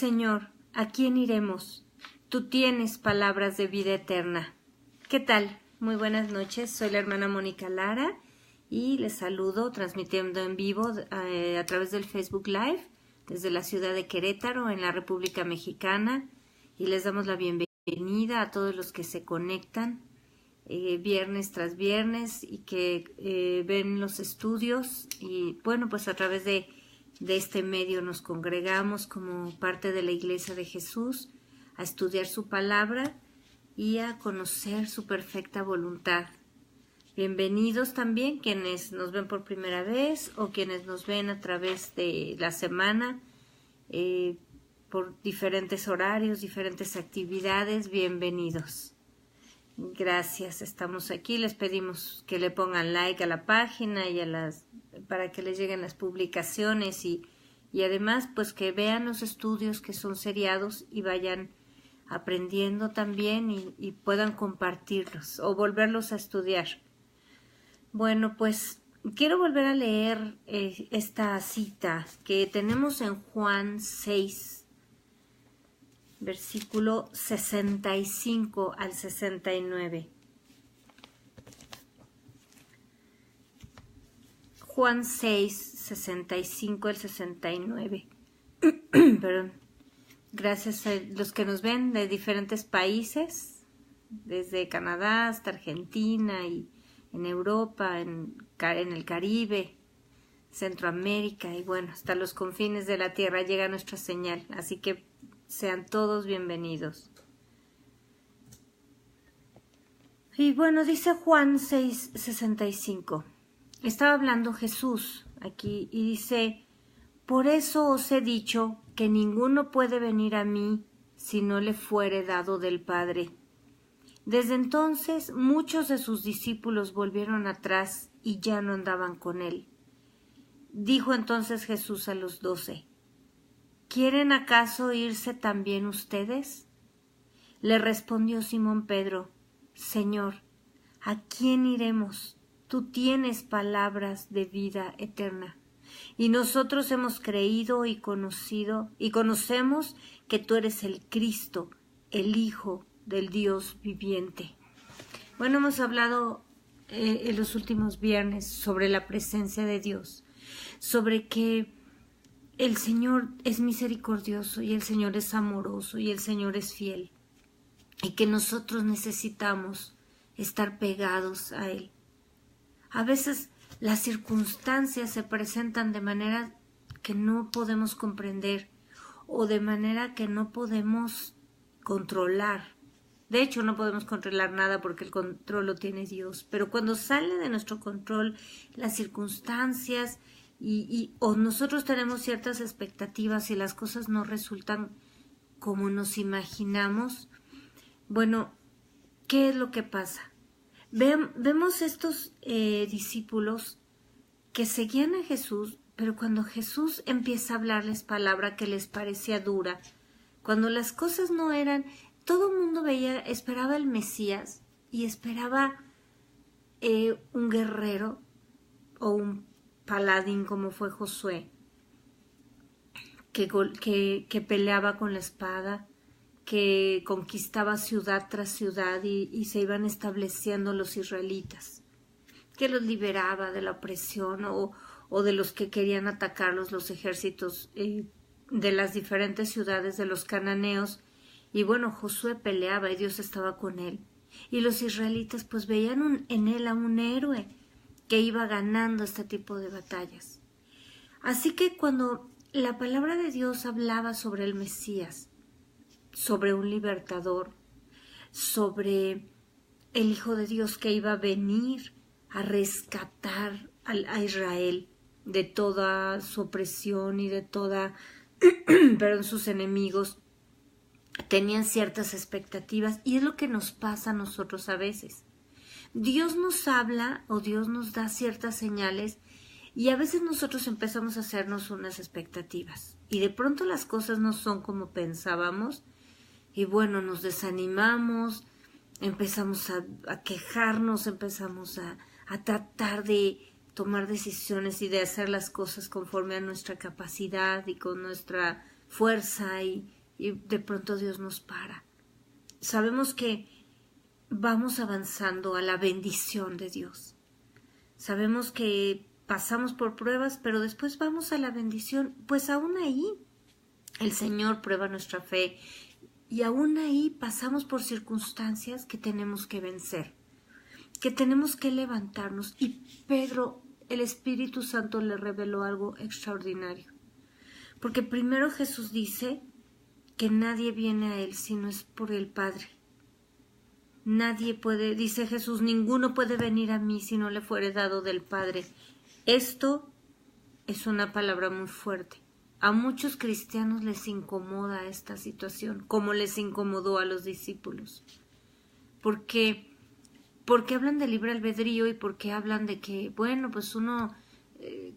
Señor, ¿a quién iremos? Tú tienes palabras de vida eterna. ¿Qué tal? Muy buenas noches, soy la hermana Mónica Lara y les saludo transmitiendo en vivo a través del Facebook Live desde la ciudad de Querétaro en la República Mexicana y les damos la bienvenida a todos los que se conectan viernes tras viernes y que ven los estudios y bueno, pues a través de este medio nos congregamos como parte de la Iglesia de Jesús a estudiar su palabra y a conocer su perfecta voluntad. Bienvenidos también quienes nos ven por primera vez o quienes nos ven a través de la semana por diferentes horarios, diferentes actividades. Bienvenidos. Gracias, estamos aquí. Les pedimos que le pongan like a la página y para que les lleguen las publicaciones y además pues que vean los estudios que son seriados y vayan aprendiendo también y puedan compartirlos o volverlos a estudiar. Bueno, pues quiero volver a leer esta cita que tenemos en Juan 6, versículo 65 al 69. Juan 6, 65 al 69. Perdón. Gracias a los que nos ven de diferentes países, desde Canadá hasta Argentina y en Europa, en el Caribe, Centroamérica y bueno, hasta los confines de la tierra llega nuestra señal. Así que sean todos bienvenidos. Y bueno, dice Juan 6, 65. Estaba hablando Jesús aquí y dice: por eso os he dicho que ninguno puede venir a mí si no le fuere dado del Padre. Desde entonces muchos de sus discípulos volvieron atrás y ya no andaban con él. Dijo entonces Jesús a los 12: ¿quieren acaso irse también ustedes? Le respondió Simón Pedro: Señor, ¿a quién iremos? Tú tienes palabras de vida eterna. Y nosotros hemos creído y conocemos que tú eres el Cristo, el Hijo del Dios viviente. Bueno, hemos hablado en los últimos viernes sobre la presencia de Dios, sobre que el Señor es misericordioso y el Señor es amoroso y el Señor es fiel y que nosotros necesitamos estar pegados a Él. A veces las circunstancias se presentan de manera que no podemos comprender o de manera que no podemos controlar. De hecho, no podemos controlar nada porque el control lo tiene Dios. Pero cuando sale de nuestro control las circunstancias o nosotros tenemos ciertas expectativas y las cosas no resultan como nos imaginamos, bueno, ¿qué es lo que pasa? Vemos estos discípulos que seguían a Jesús, pero cuando Jesús empieza a hablarles palabra que les parecía dura, cuando las cosas no eran, todo el mundo esperaba el Mesías y esperaba un guerrero o un paladín como fue Josué, que peleaba con la espada, que conquistaba ciudad tras ciudad y se iban estableciendo los israelitas, que los liberaba de la opresión o de los que querían atacarlos, los ejércitos de las diferentes ciudades de los cananeos. Y bueno, Josué peleaba y Dios estaba con él. Y los israelitas pues veían en él a un héroe que iba ganando este tipo de batallas. Así que cuando la palabra de Dios hablaba sobre el Mesías, sobre un libertador, sobre el Hijo de Dios que iba a venir a rescatar a Israel de toda su opresión y de toda, sus enemigos, tenían ciertas expectativas y es lo que nos pasa a nosotros a veces. Dios nos habla o Dios nos da ciertas señales y a veces nosotros empezamos a hacernos unas expectativas y de pronto las cosas no son como pensábamos. Y bueno, nos desanimamos, empezamos a quejarnos, empezamos a tratar de tomar decisiones y de hacer las cosas conforme a nuestra capacidad y con nuestra fuerza y de pronto Dios nos para. Sabemos que vamos avanzando a la bendición de Dios. Sabemos que pasamos por pruebas, pero después vamos a la bendición. Pues aún ahí el Señor prueba nuestra fe y aún ahí pasamos por circunstancias que tenemos que vencer, que tenemos que levantarnos. Y Pedro, el Espíritu Santo le reveló algo extraordinario. Porque primero Jesús dice que nadie viene a Él si no es por el Padre. Nadie puede, dice Jesús, ninguno puede venir a mí si no le fuere dado del Padre. Esto es una palabra muy fuerte. A muchos cristianos les incomoda esta situación, como les incomodó a los discípulos. Porque hablan de libre albedrío y porque hablan de que, bueno, pues uno,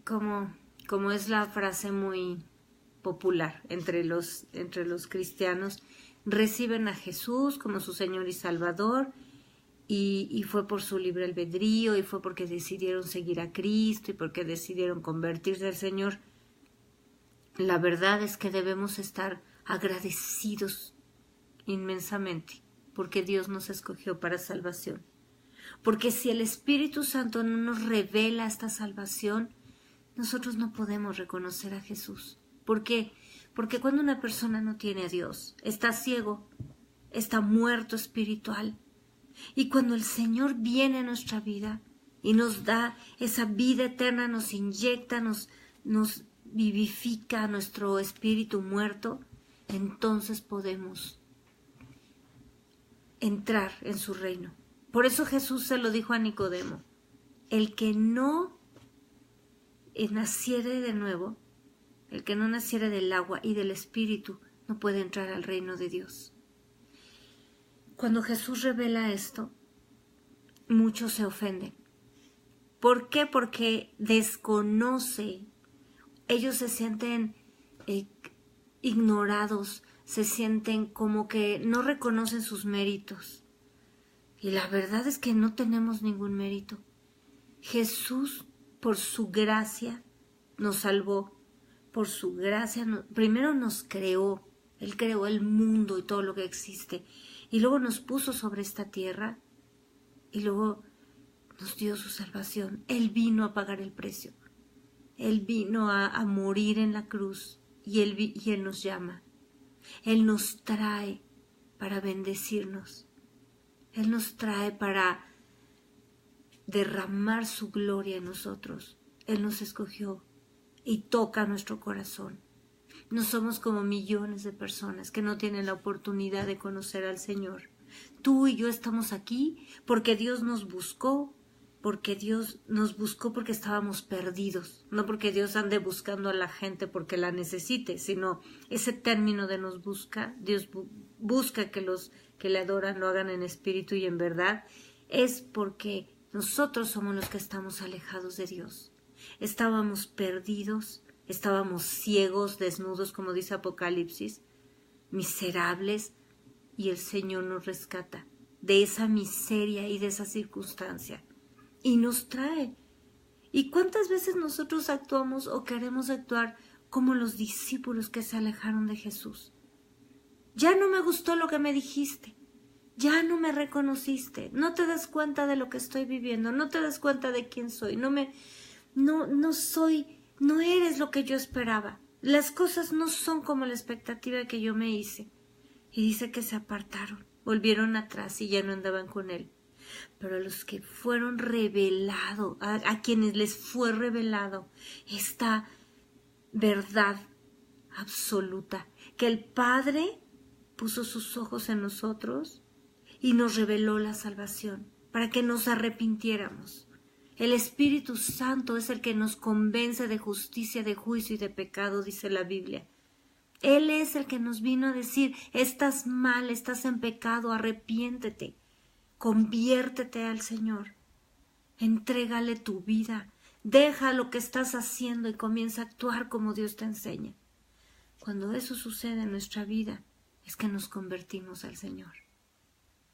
como es la frase muy popular entre los cristianos, reciben a Jesús como su Señor y Salvador y fue por su libre albedrío y fue porque decidieron seguir a Cristo y porque decidieron convertirse al Señor. La verdad es que debemos estar agradecidos inmensamente porque Dios nos escogió para salvación. Porque si el Espíritu Santo no nos revela esta salvación, nosotros no podemos reconocer a Jesús. ¿Por qué? Porque cuando una persona no tiene a Dios, está ciego, está muerto espiritual. Y cuando el Señor viene a nuestra vida y nos da esa vida eterna, nos inyecta, nos vivifica a nuestro espíritu muerto, entonces podemos entrar en su reino. Por eso Jesús se lo dijo a Nicodemo: el que no naciere de nuevo, el que no naciere del agua y del espíritu, no puede entrar al reino de Dios. Cuando Jesús revela esto, muchos se ofenden. ¿Por qué? Porque desconoce. Ellos se sienten ignorados, se sienten como que no reconocen sus méritos. Y la verdad es que no tenemos ningún mérito. Jesús, por su gracia, nos salvó. Por su gracia, primero nos creó. Él creó el mundo y todo lo que existe. Y luego nos puso sobre esta tierra. Y luego nos dio su salvación. Él vino a pagar el precio. Él vino a morir en la cruz. Y Él nos llama. Él nos trae para bendecirnos. Él nos trae para derramar su gloria en nosotros. Él nos escogió y toca nuestro corazón. No somos como millones de personas que no tienen la oportunidad de conocer al Señor. Tú y yo estamos aquí porque Dios nos buscó, porque estábamos perdidos, no porque Dios ande buscando a la gente porque la necesite, sino ese término de nos busca, Dios busca que los que le adoran lo hagan en espíritu y en verdad, es porque nosotros somos los que estamos alejados de Dios. Estábamos perdidos, estábamos ciegos, desnudos, como dice Apocalipsis, miserables, y el Señor nos rescata de esa miseria y de esa circunstancia y nos trae. ¿Y cuántas veces nosotros actuamos o queremos actuar como los discípulos que se alejaron de Jesús? Ya no me gustó lo que me dijiste, ya no me reconociste, no te das cuenta de lo que estoy viviendo, no te das cuenta de quién soy, no eres lo que yo esperaba, las cosas no son como la expectativa que yo me hice. Y dice que se apartaron, volvieron atrás y ya no andaban con Él. Pero a los que fueron revelados, a quienes les fue revelado esta verdad absoluta, que el Padre puso sus ojos en nosotros y nos reveló la salvación para que nos arrepintiéramos. El Espíritu Santo es el que nos convence de justicia, de juicio y de pecado, dice la Biblia. Él es el que nos vino a decir: estás mal, estás en pecado, arrepiéntete, conviértete al Señor, entrégale tu vida, deja lo que estás haciendo y comienza a actuar como Dios te enseña. Cuando eso sucede en nuestra vida, es que nos convertimos al Señor,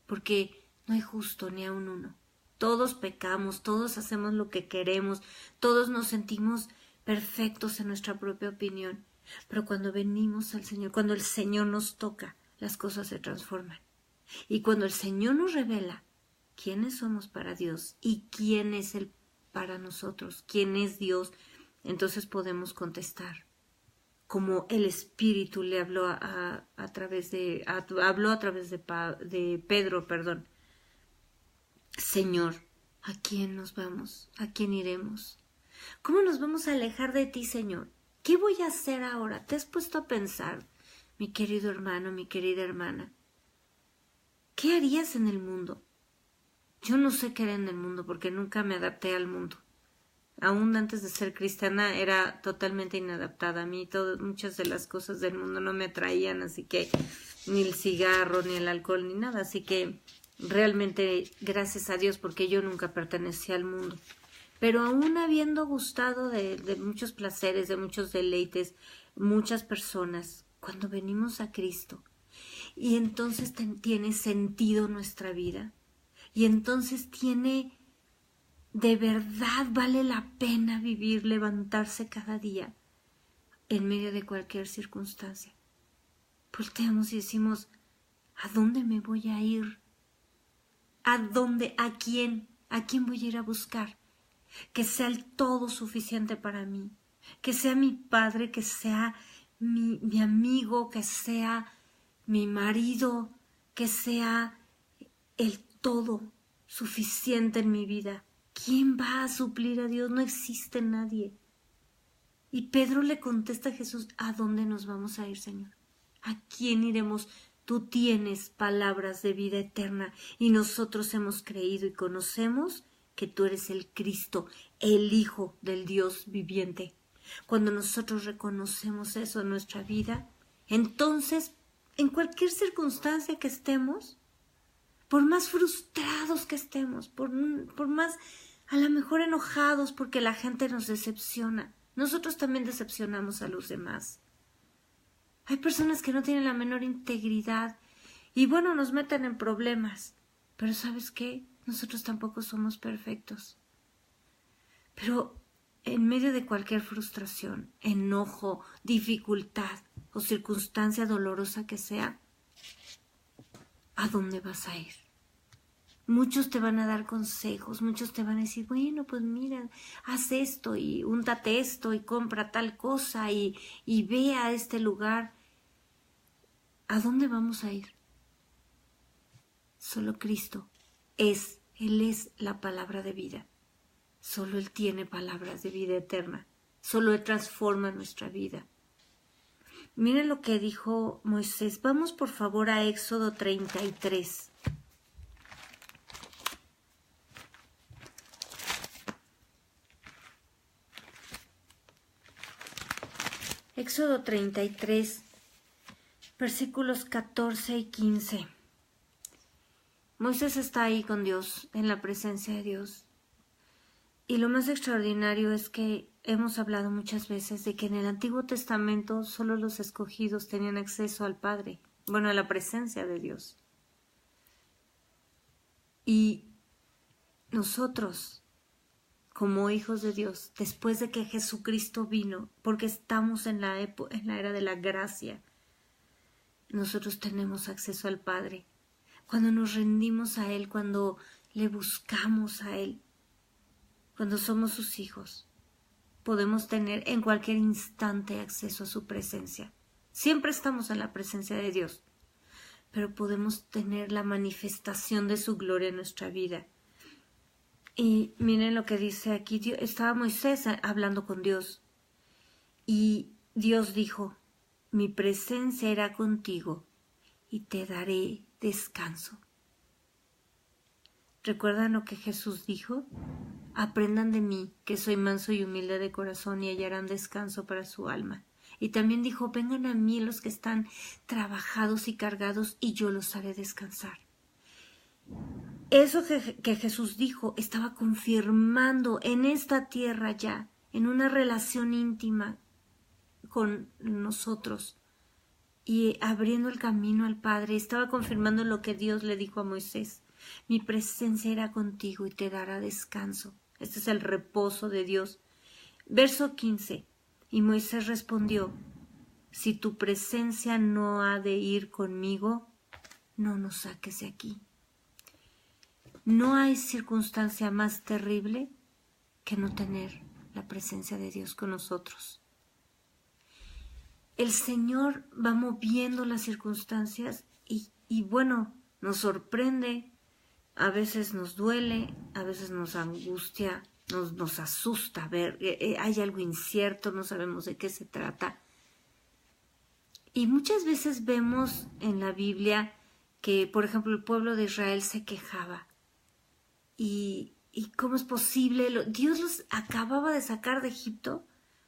porque no hay justo ni aun uno. Todos pecamos, todos hacemos lo que queremos, todos nos sentimos perfectos en nuestra propia opinión. Pero cuando venimos al Señor, cuando el Señor nos toca, las cosas se transforman. Y cuando el Señor nos revela quiénes somos para Dios y quién es Él para nosotros, quién es Dios, entonces podemos contestar. Como el Espíritu le habló a través de Pedro, perdón. Señor, ¿a quién nos vamos? ¿A quién iremos? ¿Cómo nos vamos a alejar de ti, Señor? ¿Qué voy a hacer ahora? ¿Te has puesto a pensar, mi querido hermano, mi querida hermana? ¿Qué harías en el mundo? Yo no sé qué haré en el mundo porque nunca me adapté al mundo. Aún antes de ser cristiana era totalmente inadaptada. A mí muchas de las cosas del mundo no me atraían, así que ni el cigarro, ni el alcohol, ni nada. Así que realmente gracias a Dios porque yo nunca pertenecí al mundo. Pero aún habiendo gustado de muchos placeres, de muchos deleites, muchas personas, cuando venimos a Cristo, y entonces tiene sentido nuestra vida, y entonces de verdad vale la pena vivir, levantarse cada día en medio de cualquier circunstancia. Volteamos y decimos, ¿a dónde me voy a ir? ¿A dónde? ¿A quién? ¿A quién voy a ir a buscar? Que sea el todo suficiente para mí, que sea mi padre, que sea mi amigo, que sea mi marido, que sea el todo suficiente en mi vida. ¿Quién va a suplir a Dios? No existe nadie. Y Pedro le contesta a Jesús, ¿a dónde nos vamos a ir, Señor? ¿A quién iremos? Tú tienes palabras de vida eterna y nosotros hemos creído y conocemos que tú eres el Cristo, el Hijo del Dios viviente. Cuando nosotros reconocemos eso en nuestra vida, entonces, en cualquier circunstancia que estemos, por más frustrados que estemos, por más a lo mejor enojados porque la gente nos decepciona, nosotros también decepcionamos a los demás. Hay personas que no tienen la menor integridad y bueno, nos meten en problemas, pero ¿sabes qué? Nosotros tampoco somos perfectos. Pero en medio de cualquier frustración, enojo, dificultad o circunstancia dolorosa que sea, ¿a dónde vas a ir? Muchos te van a dar consejos, muchos te van a decir, bueno, pues mira, haz esto y úntate esto y compra tal cosa y ve a este lugar. ¿A dónde vamos a ir? Solo Cristo Él es la palabra de vida. Solo Él tiene palabras de vida eterna. Solo Él transforma nuestra vida. Miren lo que dijo Moisés. Vamos por favor a Éxodo 33. Éxodo 33, versículos 14 y 15. Moisés está ahí con Dios, en la presencia de Dios. Y lo más extraordinario es que hemos hablado muchas veces de que en el Antiguo Testamento solo los escogidos tenían acceso al Padre, bueno, a la presencia de Dios. Y nosotros, como hijos de Dios, después de que Jesucristo vino, porque estamos en la era de la gracia, nosotros tenemos acceso al Padre. Cuando nos rendimos a Él, cuando le buscamos a Él, cuando somos sus hijos, podemos tener en cualquier instante acceso a su presencia. Siempre estamos en la presencia de Dios, pero podemos tener la manifestación de su gloria en nuestra vida. Y miren lo que dice aquí. Estaba Moisés hablando con Dios y Dios dijo, mi presencia irá contigo y te daré descanso. ¿Recuerdan lo que Jesús dijo? Aprendan de mí, que soy manso y humilde de corazón, y hallarán descanso para su alma. Y también dijo, vengan a mí los que están trabajados y cargados, y yo los haré descansar. Eso que Jesús dijo estaba confirmando en esta tierra ya, en una relación íntima con nosotros y abriendo el camino al Padre. Estaba confirmando lo que Dios le dijo a Moisés. Mi presencia irá contigo y te dará descanso. Este es el reposo de Dios. Verso 15. Y Moisés respondió, si tu presencia no ha de ir conmigo, no nos saques de aquí. No hay circunstancia más terrible que no tener la presencia de Dios con nosotros. El Señor va moviendo las circunstancias y bueno, nos sorprende, a veces nos duele, a veces nos angustia, nos asusta ver, hay algo incierto, no sabemos de qué se trata. Y muchas veces vemos en la Biblia que, por ejemplo, el pueblo de Israel se quejaba. ¿Y cómo es posible? Dios los acababa de sacar de Egipto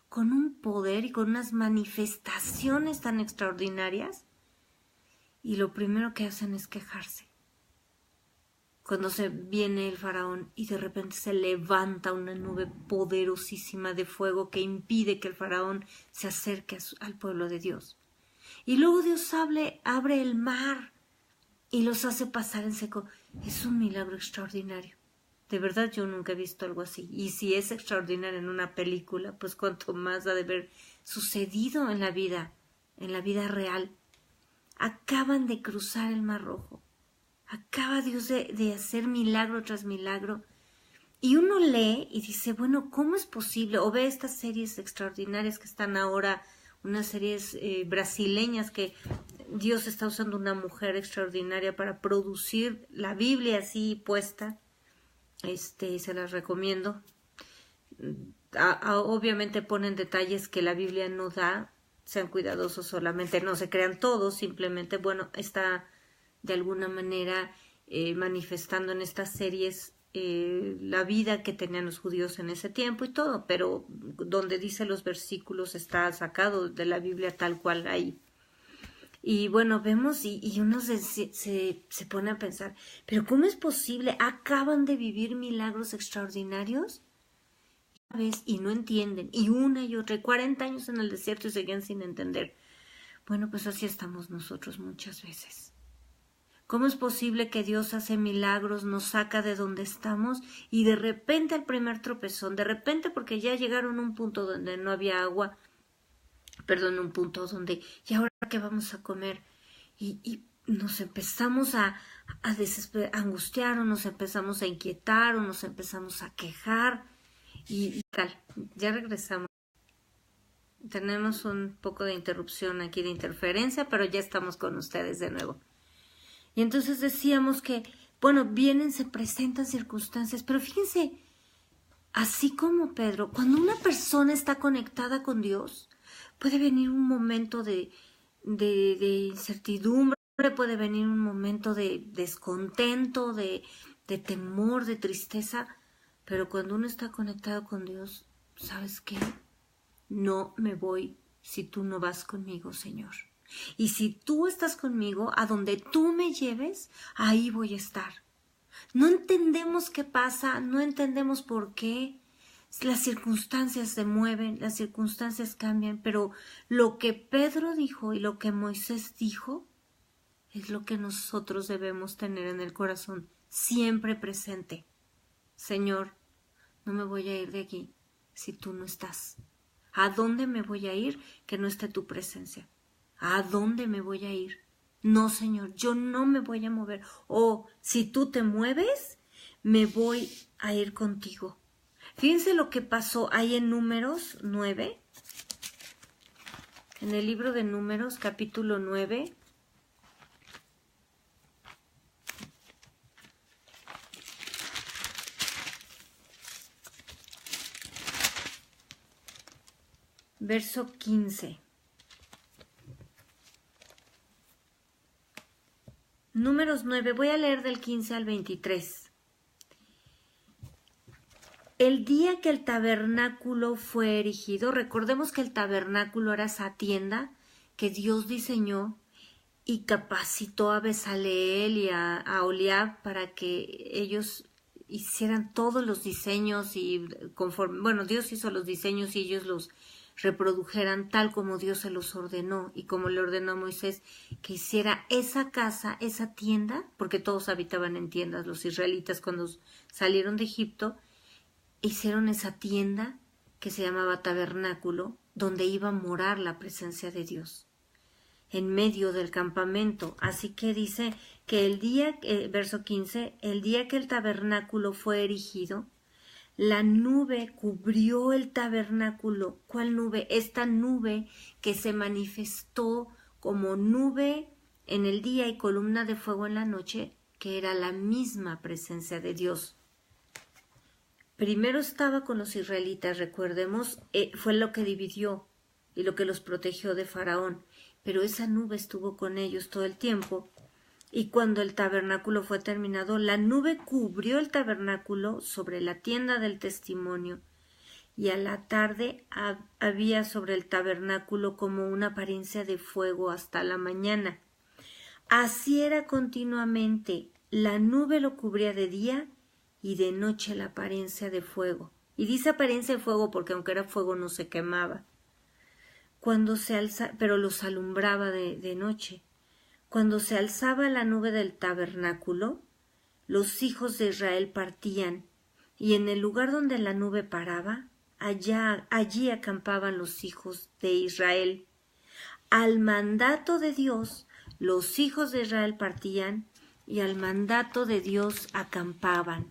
con un poder y con unas manifestaciones tan extraordinarias, y lo primero que hacen es quejarse. Cuando se viene el faraón y de repente se levanta una nube poderosísima de fuego que impide que el faraón se acerque al pueblo de Dios. Y luego Dios abre el mar y los hace pasar en seco. Es un milagro extraordinario. De verdad yo nunca he visto algo así. Y si es extraordinario en una película, pues cuanto más ha de haber sucedido en la vida real. Acaban de cruzar el Mar Rojo. Acaba Dios de hacer milagro tras milagro. Y uno lee y dice, bueno, ¿cómo es posible? O ve estas series extraordinarias que están ahora, unas series brasileñas que Dios está usando una mujer extraordinaria para producir la Biblia así puesta. Se las recomiendo. Obviamente ponen detalles que la Biblia no da, sean cuidadosos, solamente no se crean todos, simplemente, bueno, está de alguna manera manifestando en estas series la vida que tenían los judíos en ese tiempo y todo, pero donde dice los versículos está sacado de la Biblia tal cual ahí. Y bueno, vemos y uno se pone a pensar, ¿pero cómo es posible? ¿Acaban de vivir milagros extraordinarios? Y no entienden, y una y otra, 40 años en el desierto y seguían sin entender. Bueno, pues así estamos nosotros muchas veces. ¿Cómo es posible que Dios hace milagros, nos saca de donde estamos y de repente al primer tropezón, de repente porque ya llegaron a un punto donde no había agua, un punto donde, ¿y ahora qué vamos a comer? Y nos empezamos a angustiar, o nos empezamos a inquietar, o nos empezamos a quejar, y tal. Ya regresamos. Tenemos un poco de interrupción aquí, de interferencia, pero ya estamos con ustedes de nuevo. Y entonces decíamos que, bueno, se presentan circunstancias, pero fíjense, así como Pedro, cuando una persona está conectada con Dios, puede venir un momento de incertidumbre, puede venir un momento de descontento, de temor, de tristeza, pero cuando uno está conectado con Dios, ¿sabes qué? No me voy si tú no vas conmigo, Señor. Y si tú estás conmigo, a donde tú me lleves, ahí voy a estar. No entendemos qué pasa, no entendemos por qué. Las circunstancias se mueven, las circunstancias cambian, pero lo que Pedro dijo y lo que Moisés dijo es lo que nosotros debemos tener en el corazón, siempre presente. Señor, no me voy a ir de aquí si tú no estás. ¿A dónde me voy a ir que no esté tu presencia? ¿A dónde me voy a ir? No, Señor, yo no me voy a mover. O si tú te mueves, me voy a ir contigo. Fíjense lo que pasó ahí en Números 9, en el libro de Números, capítulo 9. Verso 15. Números 9, voy a leer del 15 al 23. El día que el tabernáculo fue erigido, recordemos que el tabernáculo era esa tienda que Dios diseñó y capacitó a Bezaleel y a Oliab para que ellos hicieran todos los diseños y conforme, bueno, Dios hizo los diseños y ellos los reprodujeran tal como Dios se los ordenó y como le ordenó a Moisés que hiciera esa casa, esa tienda, porque todos habitaban en tiendas, los israelitas cuando salieron de Egipto, hicieron esa tienda que se llamaba tabernáculo donde iba a morar la presencia de Dios, en medio del campamento. Así que dice que el día, verso 15, el día que el tabernáculo fue erigido, la nube cubrió el tabernáculo. ¿Cuál nube? Esta nube que se manifestó como nube en el día y columna de fuego en la noche, que era la misma presencia de Dios. Primero estaba con los israelitas, recordemos, fue lo que dividió y lo que los protegió de Faraón, pero esa nube estuvo con ellos todo el tiempo. Y cuando el tabernáculo fue terminado, la nube cubrió el tabernáculo sobre la tienda del testimonio, y a la tarde había sobre el tabernáculo como una apariencia de fuego hasta la mañana. Así era continuamente, la nube lo cubría de día y de noche la apariencia de fuego. Y dice apariencia de fuego porque aunque era fuego no se quemaba. Pero los alumbraba de noche. Cuando se alzaba la nube del tabernáculo, los hijos de Israel partían, y en el lugar donde la nube paraba, allí acampaban los hijos de Israel. Al mandato de Dios, los hijos de Israel partían, y al mandato de Dios acampaban.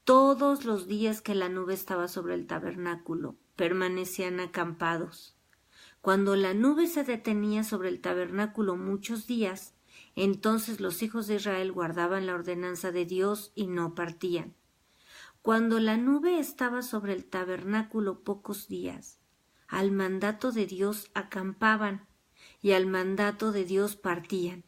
Todos los días que la nube estaba sobre el tabernáculo, permanecían acampados. Cuando la nube se detenía sobre el tabernáculo muchos días, entonces los hijos de Israel guardaban la ordenanza de Dios y no partían. Cuando la nube estaba sobre el tabernáculo pocos días, al mandato de Dios acampaban y al mandato de Dios partían.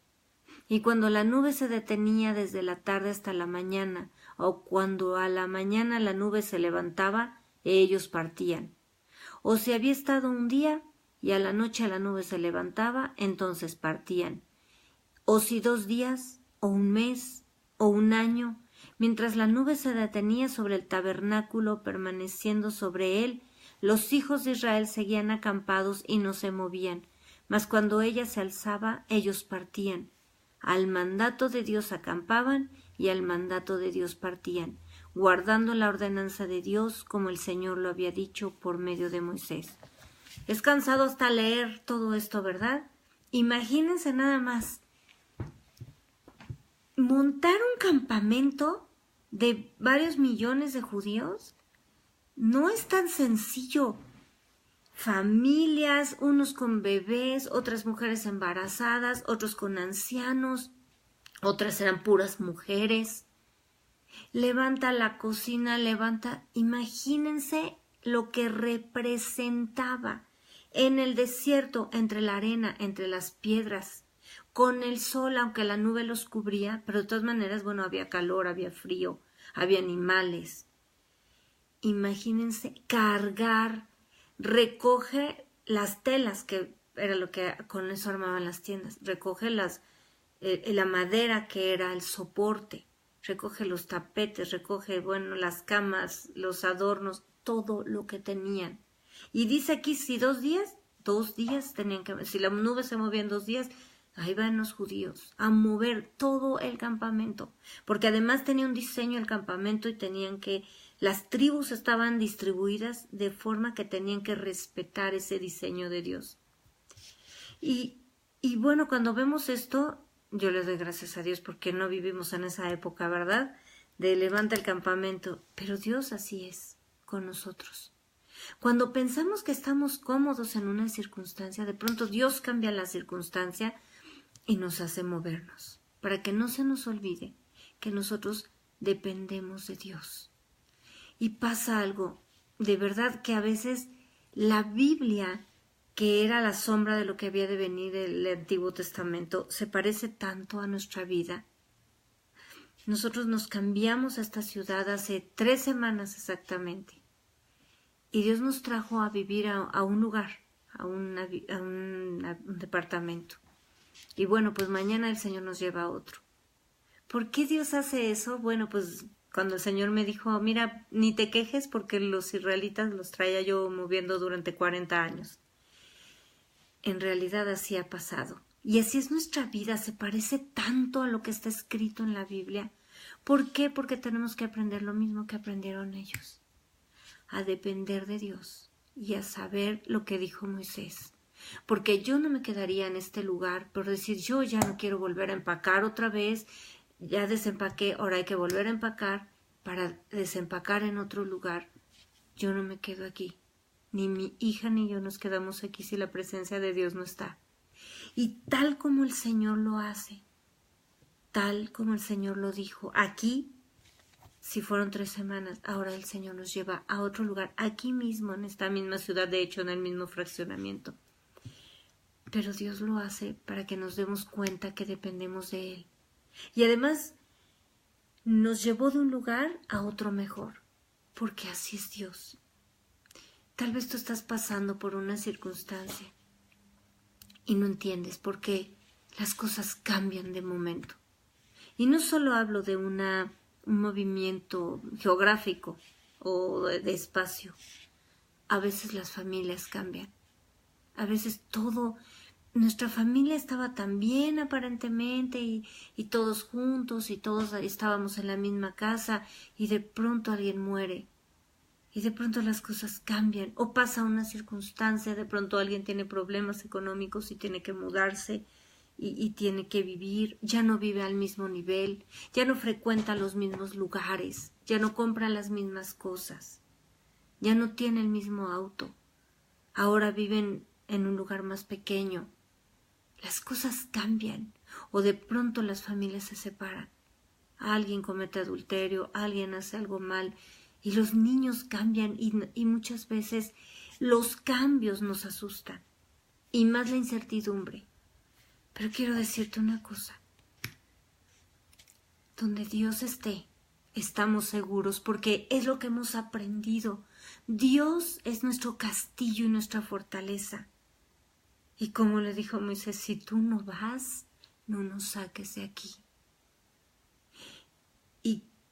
Y cuando la nube se detenía desde la tarde hasta la mañana, o cuando a la mañana la nube se levantaba, ellos partían. O si había estado un día, y a la noche la nube se levantaba, entonces partían. O si 2 días, o un mes, o un año, mientras la nube se detenía sobre el tabernáculo, permaneciendo sobre él, los hijos de Israel seguían acampados y no se movían, mas cuando ella se alzaba, ellos partían. Al mandato de Dios acampaban y al mandato de Dios partían, guardando la ordenanza de Dios como el Señor lo había dicho por medio de Moisés. Es cansado hasta leer todo esto, ¿verdad? Imagínense nada más. Montar un campamento de varios millones de judíos no es tan sencillo. Familias, unos con bebés, otras mujeres embarazadas, otros con ancianos, otras eran puras mujeres. Levanta la cocina, imagínense lo que representaba en el desierto, entre la arena, entre las piedras, con el sol, aunque la nube los cubría, pero de todas maneras, bueno, había calor, había frío, había animales. Imagínense cargar, recoge las telas, que era lo que con eso armaban las tiendas, recoge la madera que era el soporte, recoge los tapetes, recoge, bueno, las camas, los adornos, todo lo que tenían. Y dice aquí, si 2 días tenían que, si la nube se movía en 2 días, ahí van los judíos a mover todo el campamento, porque además tenía un diseño el campamento y las tribus estaban distribuidas de forma que tenían que respetar ese diseño de Dios. Y bueno, cuando vemos esto, yo les doy gracias a Dios porque no vivimos en esa época, ¿verdad? De levanta el campamento, pero Dios así es con nosotros. Cuando pensamos que estamos cómodos en una circunstancia, de pronto Dios cambia la circunstancia y nos hace movernos, para que no se nos olvide que nosotros dependemos de Dios. Y pasa algo, de verdad que a veces la Biblia, que era la sombra de lo que había de venir del Antiguo Testamento, se parece tanto a nuestra vida. Nosotros nos cambiamos a esta ciudad hace 3 semanas exactamente. Y Dios nos trajo a vivir a un lugar, a un departamento. Y bueno, pues mañana el Señor nos lleva a otro. ¿Por qué Dios hace eso? Bueno, pues cuando el Señor me dijo, mira, ni te quejes porque los israelitas los traía yo moviendo durante 40 años. En realidad así ha pasado. Y así es nuestra vida, se parece tanto a lo que está escrito en la Biblia. ¿Por qué? Porque tenemos que aprender lo mismo que aprendieron ellos. A depender de Dios y a saber lo que dijo Moisés. Porque yo no me quedaría en este lugar por decir, yo ya no quiero volver a empacar otra vez, ya desempaqué, ahora hay que volver a empacar para desempacar en otro lugar. Yo no me quedo aquí. Ni mi hija ni yo nos quedamos aquí si la presencia de Dios no está. Y tal como el Señor lo hace, tal como el Señor lo dijo, aquí, si fueron 3 semanas, ahora el Señor nos lleva a otro lugar, aquí mismo, en esta misma ciudad, de hecho, en el mismo fraccionamiento. Pero Dios lo hace para que nos demos cuenta que dependemos de Él. Y además, nos llevó de un lugar a otro mejor, porque así es Dios. Tal vez tú estás pasando por una circunstancia y no entiendes por qué las cosas cambian de momento. Y no solo hablo de un movimiento geográfico o de espacio. A veces las familias cambian. A veces nuestra familia estaba tan bien aparentemente y todos juntos y todos estábamos en la misma casa y de pronto alguien muere. Y de pronto las cosas cambian o pasa una circunstancia, de pronto alguien tiene problemas económicos y tiene que mudarse y tiene que vivir, ya no vive al mismo nivel, ya no frecuenta los mismos lugares, ya no compra las mismas cosas, ya no tiene el mismo auto, ahora viven en un lugar más pequeño. Las cosas cambian o de pronto las familias se separan. Alguien comete adulterio, alguien hace algo mal y los niños cambian y muchas veces los cambios nos asustan y más la incertidumbre. Pero quiero decirte una cosa, donde Dios esté, estamos seguros porque es lo que hemos aprendido. Dios es nuestro castillo y nuestra fortaleza. Y como le dijo Moisés, si tú no vas, no nos saques de aquí.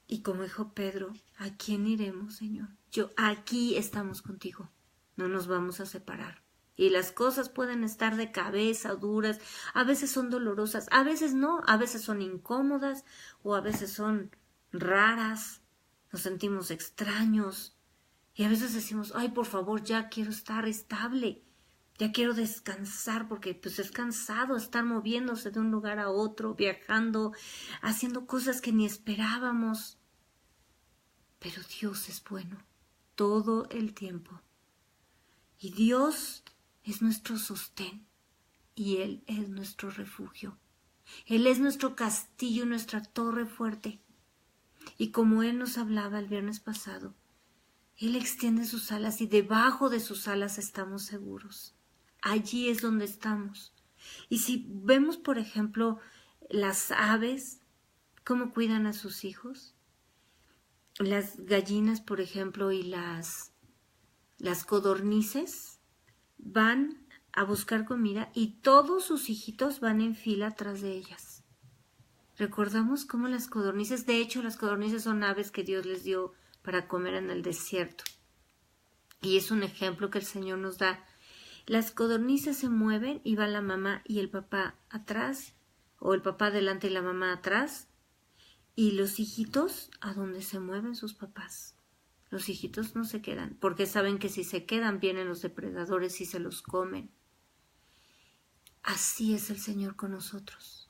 Y como dijo Pedro, ¿a quién iremos, Señor? Aquí estamos contigo, no nos vamos a separar. Y las cosas pueden estar de cabeza, duras, a veces son dolorosas, a veces no, a veces son incómodas o a veces son raras, nos sentimos extraños y a veces decimos, ay, por favor, ya quiero estar estable, ya quiero descansar porque pues es cansado estar moviéndose de un lugar a otro, viajando, haciendo cosas que ni esperábamos. Pero Dios es bueno todo el tiempo. Y Dios es nuestro sostén y Él es nuestro refugio. Él es nuestro castillo, nuestra torre fuerte. Y como Él nos hablaba el viernes pasado, Él extiende sus alas y debajo de sus alas estamos seguros. Allí es donde estamos. Y si vemos, por ejemplo, las aves, cómo cuidan a sus hijos, las gallinas, por ejemplo, y las codornices van a buscar comida y todos sus hijitos van en fila atrás de ellas. Recordamos cómo las codornices, de hecho las codornices son aves que Dios les dio para comer en el desierto. Y es un ejemplo que el Señor nos da. Las codornices se mueven y va la mamá y el papá atrás, o el papá adelante y la mamá atrás, y los hijitos a donde se mueven sus papás. Los hijitos no se quedan, porque saben que si se quedan vienen los depredadores y se los comen. Así es el Señor con nosotros.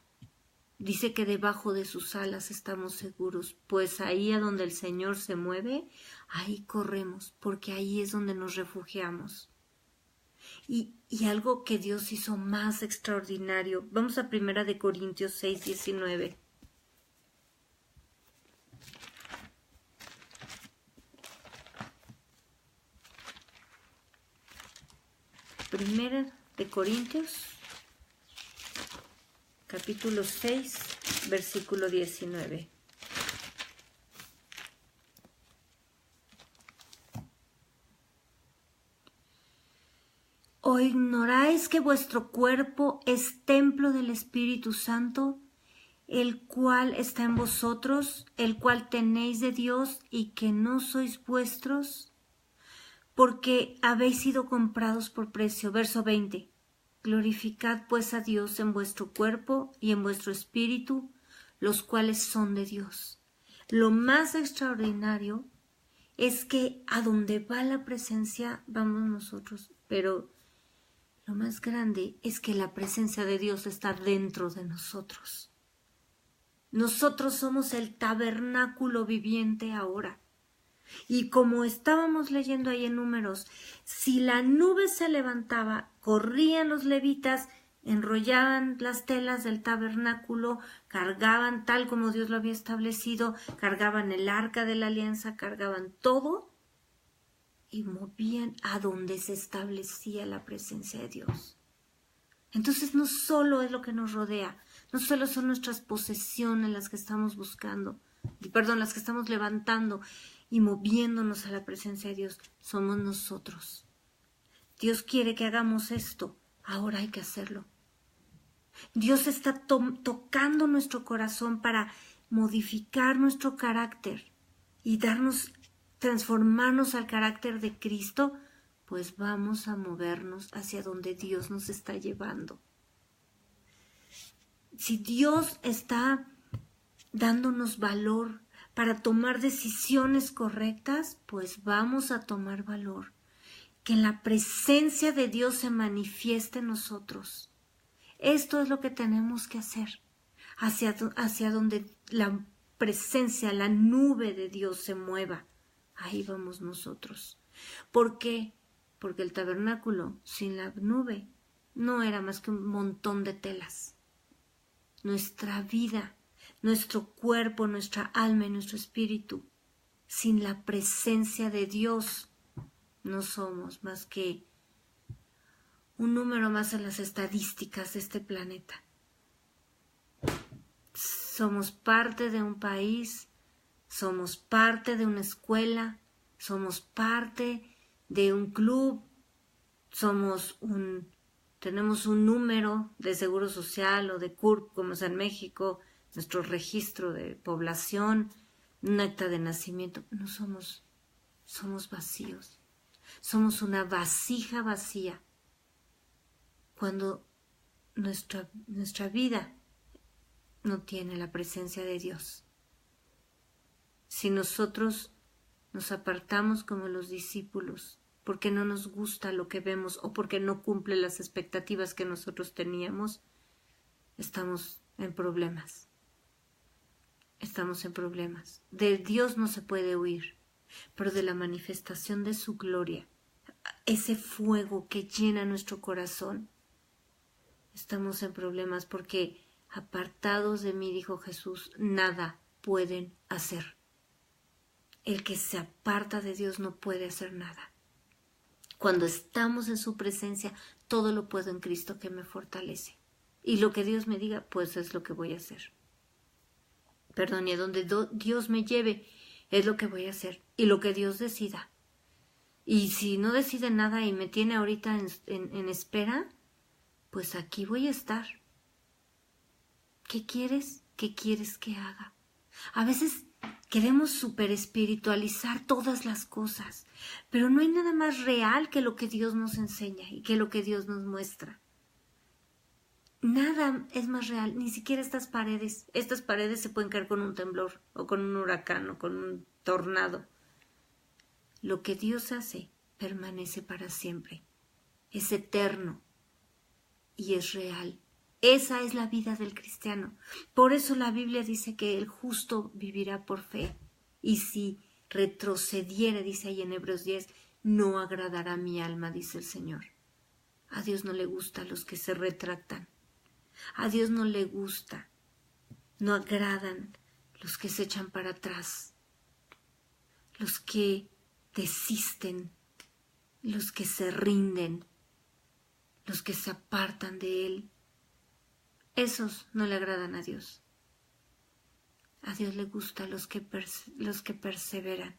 Dice que debajo de sus alas estamos seguros, pues ahí a donde el Señor se mueve, ahí corremos, porque ahí es donde nos refugiamos. Y algo que Dios hizo más extraordinario. Vamos a 1 Corintios 6, 19. Primera de Corintios, capítulo 6, versículo 19. ¿O ignoráis que vuestro cuerpo es templo del Espíritu Santo, el cual está en vosotros, el cual tenéis de Dios y que no sois vuestros? Porque habéis sido comprados por precio. Verso 20. Glorificad pues a Dios en vuestro cuerpo y en vuestro espíritu, los cuales son de Dios. Lo más extraordinario es que a donde va la presencia vamos nosotros, pero lo más grande es que la presencia de Dios está dentro de nosotros. Nosotros somos el tabernáculo viviente ahora. Y como estábamos leyendo ahí en Números, si la nube se levantaba, corrían los levitas, enrollaban las telas del tabernáculo, cargaban tal como Dios lo había establecido, cargaban el arca de la alianza, cargaban todo y movían a donde se establecía la presencia de Dios. Entonces no solo es lo que nos rodea, no solo son nuestras posesiones las que estamos buscando, las que estamos levantando y moviéndonos a la presencia de Dios, somos nosotros. Dios quiere que hagamos esto, ahora hay que hacerlo. Dios está tocando nuestro corazón para modificar nuestro carácter y transformarnos al carácter de Cristo, pues vamos a movernos hacia donde Dios nos está llevando. Si Dios está dándonos valor para tomar decisiones correctas, pues vamos a tomar valor. Que la presencia de Dios se manifieste en nosotros. Esto es lo que tenemos que hacer, hacia donde la presencia, la nube de Dios se mueva. Ahí vamos nosotros. ¿Por qué? Porque el tabernáculo sin la nube no era más que un montón de telas. Nuestra vida, nuestro cuerpo, nuestra alma y nuestro espíritu, sin la presencia de Dios, no somos más que un número más en las estadísticas de este planeta. Somos parte de un país, somos parte de una escuela, somos parte de un club, tenemos un número de seguro social o de CURP, como es en México, nuestro registro de población, un acta de nacimiento. No somos vacíos. Somos una vasija vacía. Cuando nuestra vida no tiene la presencia de Dios. Si nosotros nos apartamos como los discípulos, porque no nos gusta lo que vemos o porque no cumple las expectativas que nosotros teníamos, estamos en problemas. Estamos en problemas. De Dios no se puede huir, pero de la manifestación de su gloria, ese fuego que llena nuestro corazón, estamos en problemas porque apartados de mí, dijo Jesús, nada pueden hacer. El que se aparta de Dios no puede hacer nada. Cuando estamos en su presencia, todo lo puedo en Cristo que me fortalece. Y lo que Dios me diga, pues es lo que voy a hacer. Y a donde Dios me lleve, es lo que voy a hacer. Y lo que Dios decida. Y si no decide nada y me tiene ahorita en espera, pues aquí voy a estar. ¿Qué quieres? ¿Qué quieres que haga? A veces queremos super espiritualizar todas las cosas, pero no hay nada más real que lo que Dios nos enseña y que lo que Dios nos muestra. Nada es más real, ni siquiera estas paredes. Estas paredes se pueden caer con un temblor o con un huracán o con un tornado. Lo que Dios hace permanece para siempre. Es eterno y es real. Esa es la vida del cristiano. Por eso la Biblia dice que el justo vivirá por fe. Y si retrocediere, dice ahí en Hebreos 10, no agradará a mi alma, dice el Señor. A Dios no le gusta a los que se retractan. A Dios no le gusta. No agradan los que se echan para atrás. Los que desisten. Los que se rinden. Los que se apartan de Él. Esos no le agradan a Dios. A Dios le gusta los que perseveran,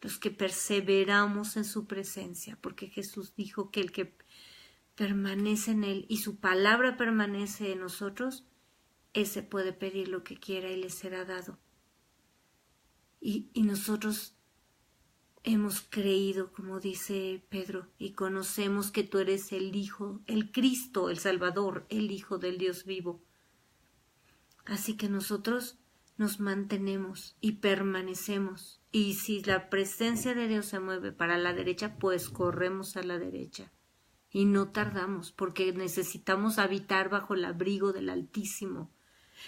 los que perseveramos en su presencia, porque Jesús dijo que el que permanece en Él y su palabra permanece en nosotros, ese puede pedir lo que quiera y le será dado. Y nosotros hemos creído, como dice Pedro, y conocemos que tú eres el Hijo, el Cristo, el Salvador, el Hijo del Dios vivo. Así que nosotros nos mantenemos y permanecemos Y si la presencia de Dios se mueve para la derecha, pues corremos a la derecha. Y no tardamos, porque necesitamos habitar bajo el abrigo del Altísimo.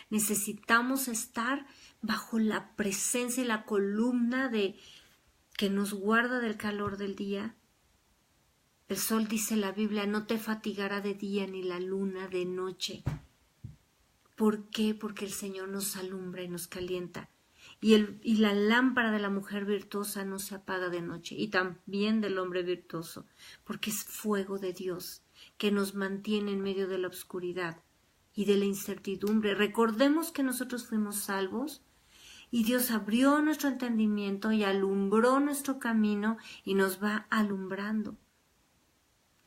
Necesitamos estar bajo la presencia y la columna de que nos guarda del calor del día. El sol, dice la Biblia, no te fatigará de día ni la luna de noche. ¿Por qué? Porque el Señor nos alumbra y nos calienta. Y la lámpara de la mujer virtuosa no se apaga de noche, y también del hombre virtuoso, porque es fuego de Dios que nos mantiene en medio de la oscuridad y de la incertidumbre. Recordemos que nosotros fuimos salvos y Dios abrió nuestro entendimiento y alumbró nuestro camino y nos va alumbrando.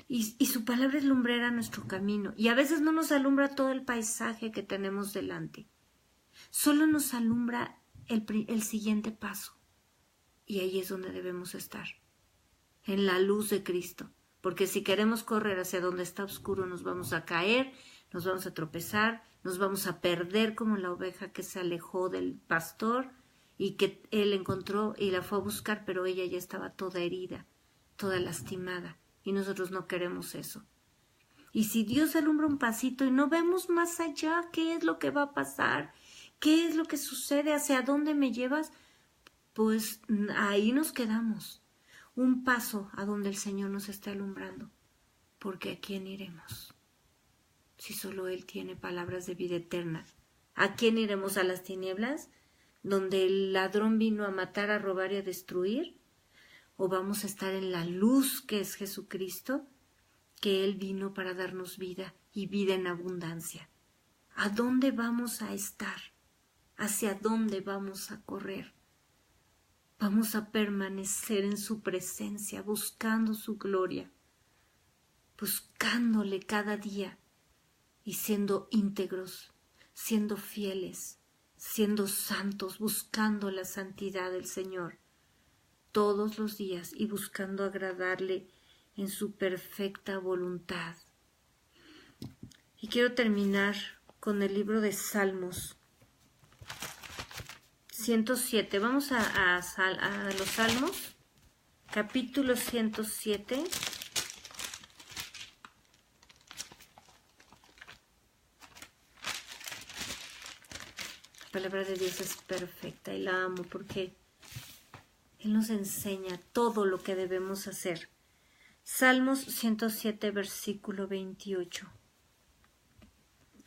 Y su palabra es lumbrera nuestro camino. Y a veces no nos alumbra todo el paisaje que tenemos delante. Solo nos alumbra el siguiente paso. Y ahí es donde debemos estar. En la luz de Cristo. Porque si queremos correr hacia donde está oscuro, nos vamos a caer, nos vamos a tropezar, nos vamos a perder como la oveja que se alejó del pastor y que él encontró y la fue a buscar, pero ella ya estaba toda herida, toda lastimada. Y nosotros no queremos eso. Y si Dios alumbra un pasito y no vemos más allá qué es lo que va a pasar, qué es lo que sucede, hacia dónde me llevas, pues ahí nos quedamos. Un paso a donde el Señor nos está alumbrando. Porque ¿a quién iremos? Si solo Él tiene palabras de vida eterna. ¿A quién iremos? ¿A las tinieblas? ¿Donde el ladrón vino a matar, a robar y a destruir? ¿O vamos a estar en la luz que es Jesucristo, que Él vino para darnos vida y vida en abundancia? ¿A dónde vamos a estar? ¿Hacia dónde vamos a correr? Vamos a permanecer en su presencia, buscando su gloria, buscándole cada día y siendo íntegros, siendo fieles, siendo santos, buscando la santidad del Señor todos los días y buscando agradarle en su perfecta voluntad. Y quiero terminar con el libro de Salmos 107. Vamos a los Salmos, capítulo 107. La palabra de Dios es perfecta y la amo porque Él nos enseña todo lo que debemos hacer. Salmos 107, versículo 28.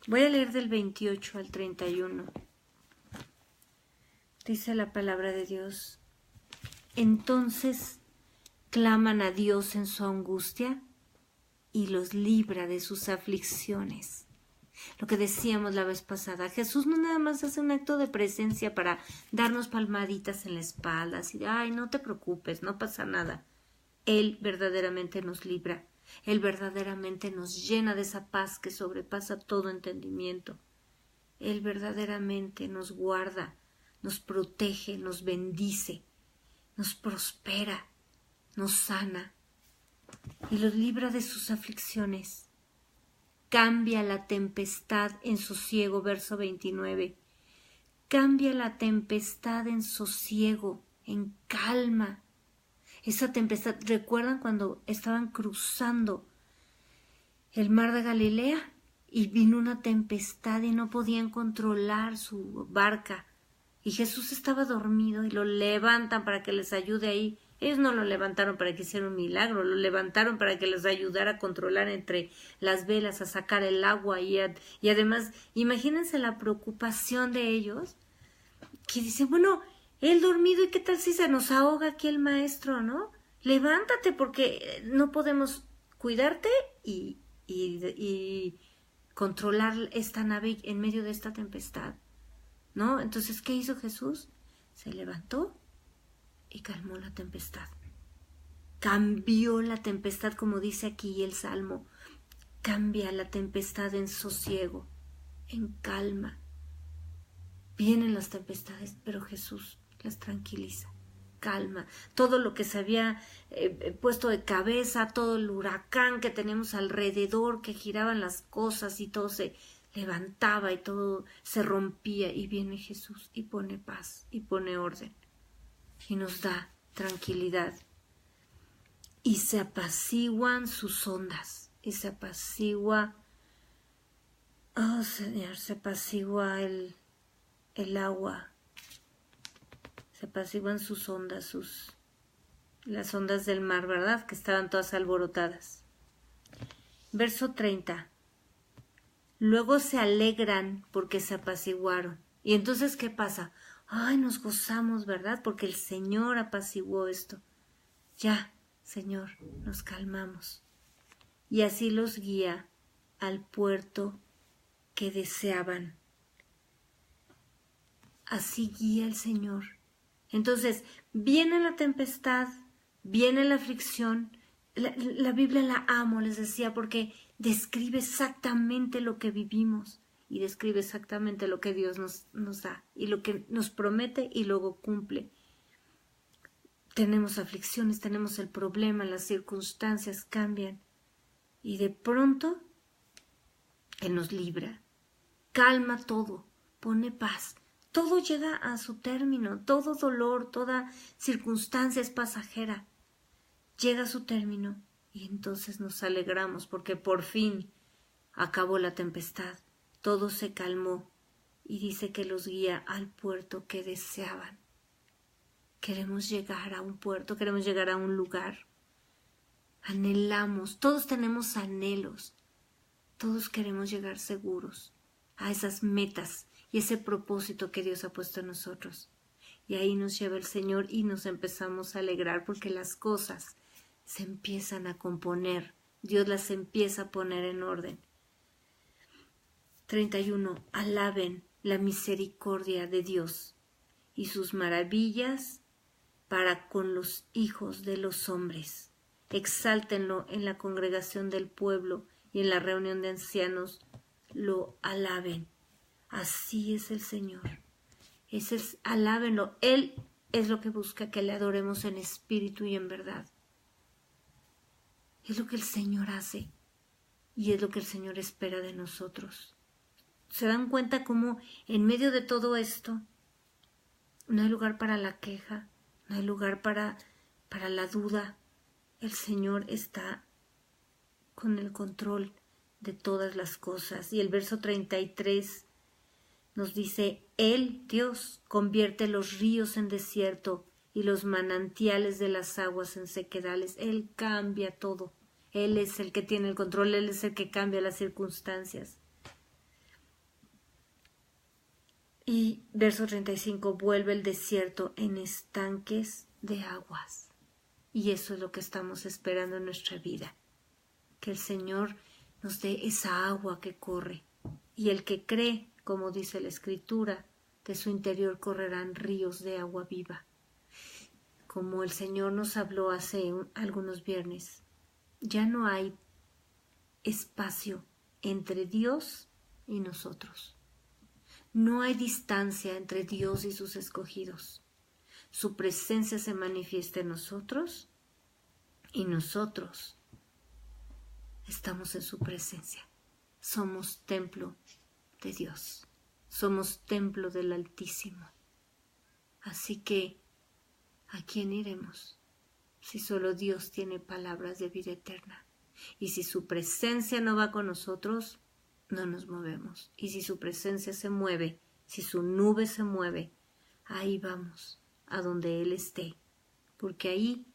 Voy a leer del 28 al 31. Dice la palabra de Dios: entonces claman a Dios en su angustia y los libra de sus aflicciones. Lo que decíamos la vez pasada, Jesús no nada más hace un acto de presencia para darnos palmaditas en la espalda, así de, ay, no te preocupes, no pasa nada. Él verdaderamente nos libra, Él verdaderamente nos llena de esa paz que sobrepasa todo entendimiento. Él verdaderamente nos guarda, nos protege, nos bendice, nos prospera, nos sana y los libra de sus aflicciones. Cambia la tempestad en sosiego, verso 29. Cambia la tempestad en sosiego, en calma. Esa tempestad, ¿recuerdan cuando estaban cruzando el mar de Galilea? Y vino una tempestad y no podían controlar su barca. Y Jesús estaba dormido y lo levantan para que les ayude ahí. Ellos no lo levantaron para que hiciera un milagro, lo levantaron para que les ayudara a controlar entre las velas, a sacar el agua y además, imagínense la preocupación de ellos, que dicen, bueno, él dormido y qué tal si se nos ahoga aquí el maestro, ¿no? Levántate porque no podemos cuidarte y controlar esta nave en medio de esta tempestad, ¿no? Entonces, ¿qué hizo Jesús? Se levantó y calmó la tempestad. Cambió la tempestad, como dice aquí el Salmo. Cambia la tempestad en sosiego, en calma. Vienen las tempestades, pero Jesús las tranquiliza. Calma. Todo lo que se había puesto de cabeza, todo el huracán que teníamos alrededor, que giraban las cosas y todo se levantaba y todo se rompía. Y viene Jesús y pone paz y pone orden. y nos da tranquilidad. Y se apaciguan sus ondas, y se apacigua, oh Señor, se apacigua el agua, se apaciguan sus ondas, las ondas del mar, ¿verdad? Que estaban todas alborotadas. Verso 30. Luego se alegran porque se apaciguaron. Y entonces, ¿qué pasa? Ay, nos gozamos, ¿verdad? Porque el Señor apaciguó esto. Ya, Señor, nos calmamos. Y así los guía al puerto que deseaban. Así guía el Señor. Entonces, viene la tempestad, viene la aflicción. La Biblia la amo, les decía, porque describe exactamente lo que vivimos y describe exactamente lo que Dios nos da y lo que nos promete y luego cumple. Tenemos aflicciones, tenemos el problema, las circunstancias cambian y de pronto Él nos libra, calma todo, pone paz. Todo llega a su término, todo dolor, toda circunstancia es pasajera. Llega a su término y entonces nos alegramos porque por fin acabó la tempestad, todo se calmó y dice que los guía al puerto que deseaban. Queremos llegar a un puerto, queremos llegar a un lugar. Anhelamos, todos tenemos anhelos, todos queremos llegar seguros a esas metas y ese propósito que Dios ha puesto en nosotros. Y ahí nos lleva el Señor y nos empezamos a alegrar porque las cosas se empiezan a componer, Dios las empieza a poner en orden. 31. Alaben la misericordia de Dios y sus maravillas para con los hijos de los hombres. Exáltenlo en la congregación del pueblo y en la reunión de ancianos lo alaben. Así es el Señor. Alábenlo. Él es lo que busca, que le adoremos en espíritu y en verdad. Es lo que el Señor hace y es lo que el Señor espera de nosotros. ¿Se dan cuenta cómo en medio de todo esto no hay lugar para la queja, no hay lugar para la duda? El Señor está con el control de todas las cosas. Y el verso 33 nos dice: Él, Dios, convierte los ríos en desierto y los manantiales de las aguas en sequedales. Él cambia todo. Él es el que tiene el control, Él es el que cambia las circunstancias. Y verso 35, vuelve el desierto en estanques de aguas. Y eso es lo que estamos esperando en nuestra vida. Que el Señor nos dé esa agua que corre. Y el que cree, como dice la Escritura, de su interior correrán ríos de agua viva. Como el Señor nos habló hace algunos viernes, ya no hay espacio entre Dios y nosotros. No hay distancia entre Dios y sus escogidos. Su presencia se manifiesta en nosotros y nosotros estamos en su presencia. Somos templo de Dios. Somos templo del Altísimo. Así que, ¿a quién iremos? Si solo Dios tiene palabras de vida eterna. Y si su presencia no va con nosotros, no nos movemos. Y si su presencia se mueve, si su nube se mueve, ahí vamos, a donde Él esté. Porque ahí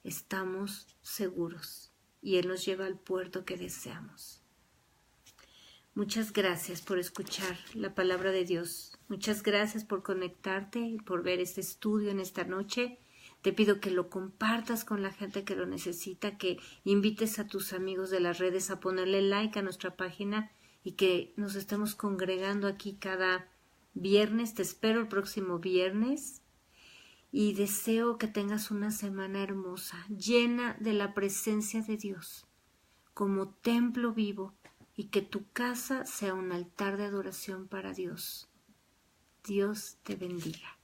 estamos seguros. Y Él nos lleva al puerto que deseamos. Muchas gracias por escuchar la palabra de Dios. Muchas gracias por conectarte y por ver este estudio en esta noche. Te pido que lo compartas con la gente que lo necesita, que invites a tus amigos de las redes a ponerle like a nuestra página y que nos estemos congregando aquí cada viernes. Te espero el próximo viernes y deseo que tengas una semana hermosa, llena de la presencia de Dios, como templo vivo, y que tu casa sea un altar de adoración para Dios. Dios te bendiga.